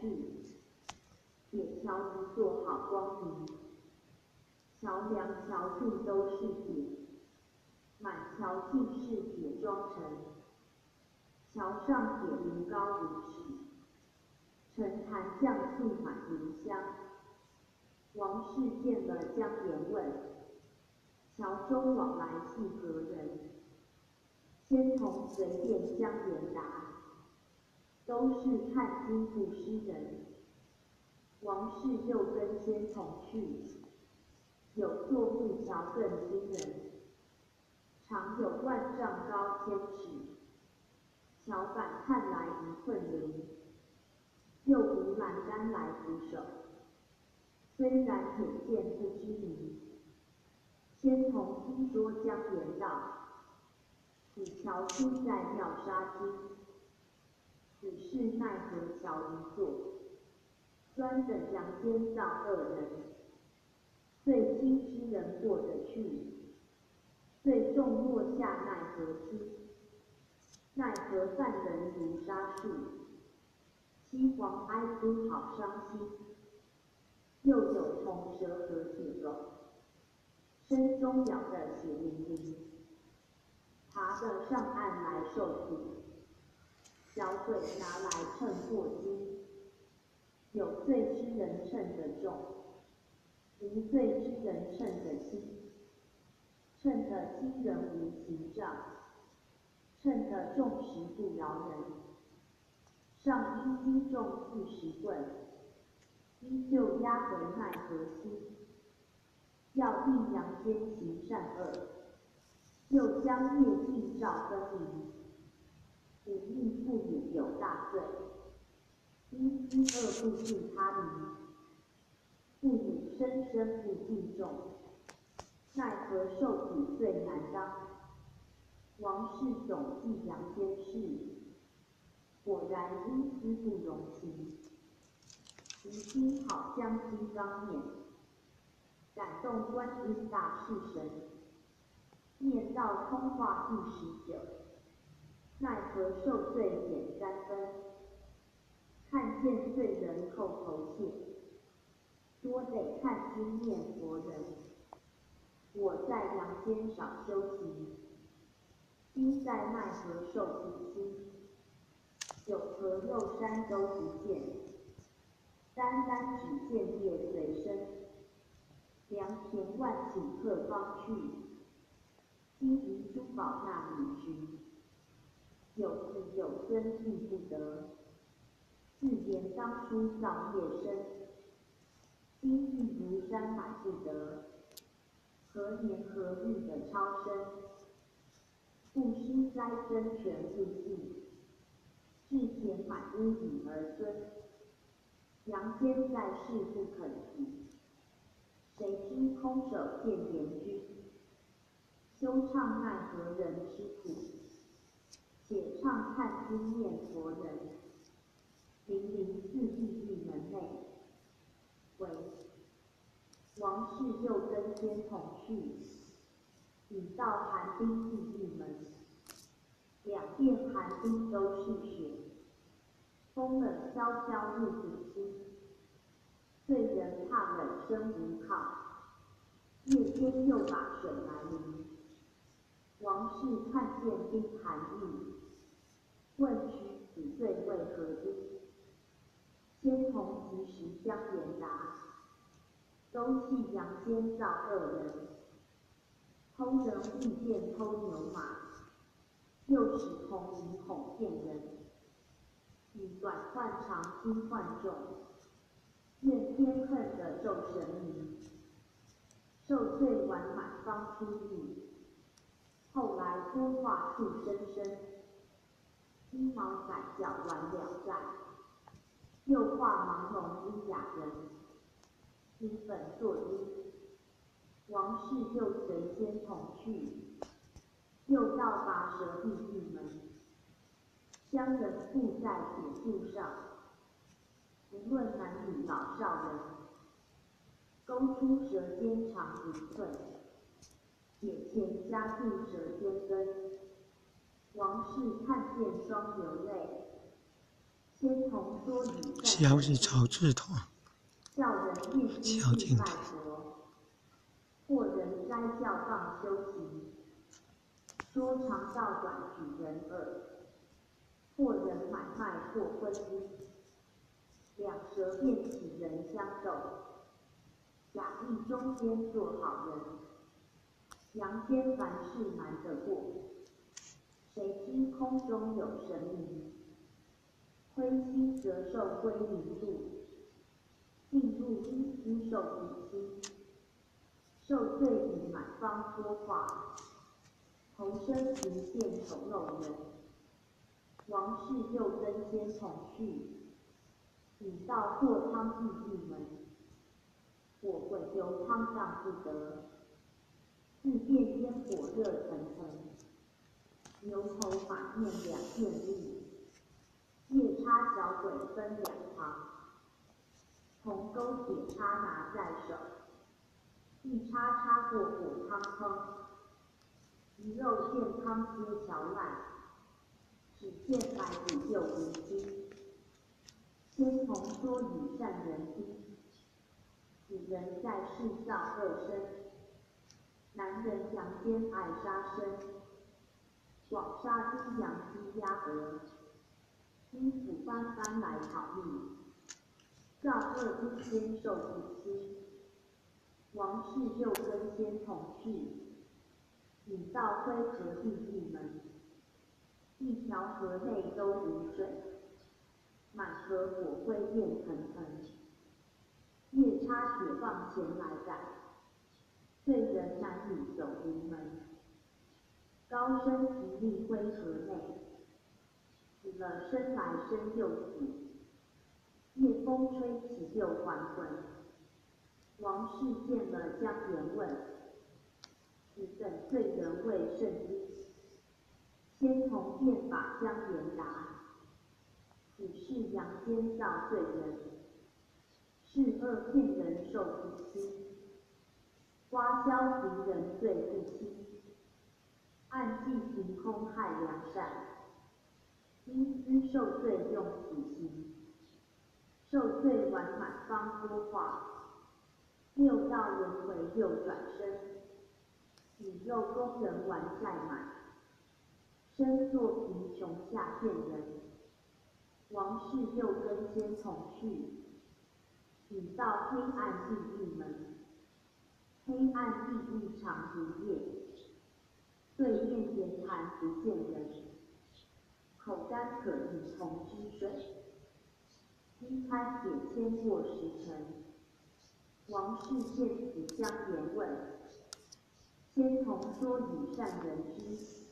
去，铁桥一座好光明，桥梁桥柱都是铁，满桥尽是铁装成。桥上铁炉高如尺，沉檀酱醋满炉香。王氏见了将言问，桥中往来系何人？仙童随便将言答，都是看经不诗人。王氏就跟仙童去，有座木桥更惊人，长有万丈高千尺，桥板看来一寸灵，又无栏杆来扶手。虽然眼见不知名，仙童听说将言道：此桥出在妙沙津，此是奈何桥一座，专等阳间造恶人。最轻之人过得去，最重落下奈何轻？奈何犯人如沙数，西皇哀哭好伤心。又有铜蛇和铁狗，身中咬得血淋淋，爬得上岸来受苦。小鬼拿来称过斤，有罪之人称得重，无罪之人称得轻。称得轻人无情杖，称得重时不饶人。上应击中40棍，依旧押回奈何轻？要应阳间行善恶，又将业尽照分明。忤逆不允有大罪，因知恶不尽他名。妇女生生不敬重，奈何受苦最难当？王氏总记阳间事，果然因思不容情。其心好像金刚面，感动观音大士神。念道通话第19，奈何受罪减3分？看见罪人叩头谢，多得看经念佛人。我在阳间少修行，今在奈何受苦辛？九河肉山都不见，单单只见业随身。良田万顷客方去，金银珠宝那里寻？有子有孙亦不得，自言当初造业深。今亦如山买不得，何年何日的超生？布施斋真全不信，置田买屋以儿孙。阳间在世不肯提，谁知空手见阎君？休唱奈何人吃苦，且唱看经念佛人。004地狱门内，为王氏就跟仙童去，已到寒冰地狱门。两边寒冰都是雪，风冷悄悄入骨心。罪人怕冷身无靠，夜间又把水来淋。王氏看见冰寒意，问取此罪为何因？仙童及时将言答，都系阳间造恶人。偷人物见偷牛马，又使铜银哄骗人。以短换长，轻换重，怨天恨的咒神明。受罪完满方出狱，后来多化畜生身。鸡毛宰角完了债，又化盲聋因哑人。因本作因，王氏就随仙童去，又到拔舌地狱门。乡人附在铁柱上，不论男女老少人，勾出舌尖长1寸，铁钳夹住舌尖根。王氏看见双流泪，仙童说语在萧是草字头，教人念经必拜佛，或人斋教放修行，说长道短举人耳，或人买卖或婚姻，两舌便起人相斗，假意中间做好人，阳间凡事瞒得过，谁知空中有神明，亏心则受归零度，进入阴司受苦心，受罪以满方说话，投身行见丑陋人，王室又跟先同去，引到过汤地狱门，火滚油汤荡不得，四变烟火热腾腾，牛头马面两片绿，夜叉小鬼分两旁，铜钩铁叉拿在手，一叉叉过火汤坑，鱼肉健康皆瞧烂，只见白骨又无心。先童说与善人低，此人在世造恶生，男人阳间爱杀生，广杀猪羊鸡鸭鹅，因此翻翻来讨命，造恶因先受苦心，王室又跟先同去，引到灰河地狱门，一条河内都无水，满河火灰焰腾腾，夜叉铁棒前来赶，罪人男女走无门，高升极力灰河内，死了生来生又死，夜风吹起又还魂，王室见了将言问，此等罪人未甚低，先童便把将言答，此是阳间造罪人，是恶骗人受苦心，花销敌人罪不轻，暗计凭空害良善，因私受罪用此刑，受罪完满方说话，六道轮回又转生，以肉工人还债满，身作贫穷下贱人，王室又跟先同去，引到黑暗地狱门，黑暗地狱长如夜，对面言谈不见人，口干渴饮同之水，衣餐铁签过时辰，王室见此将言问，先童说与善人知，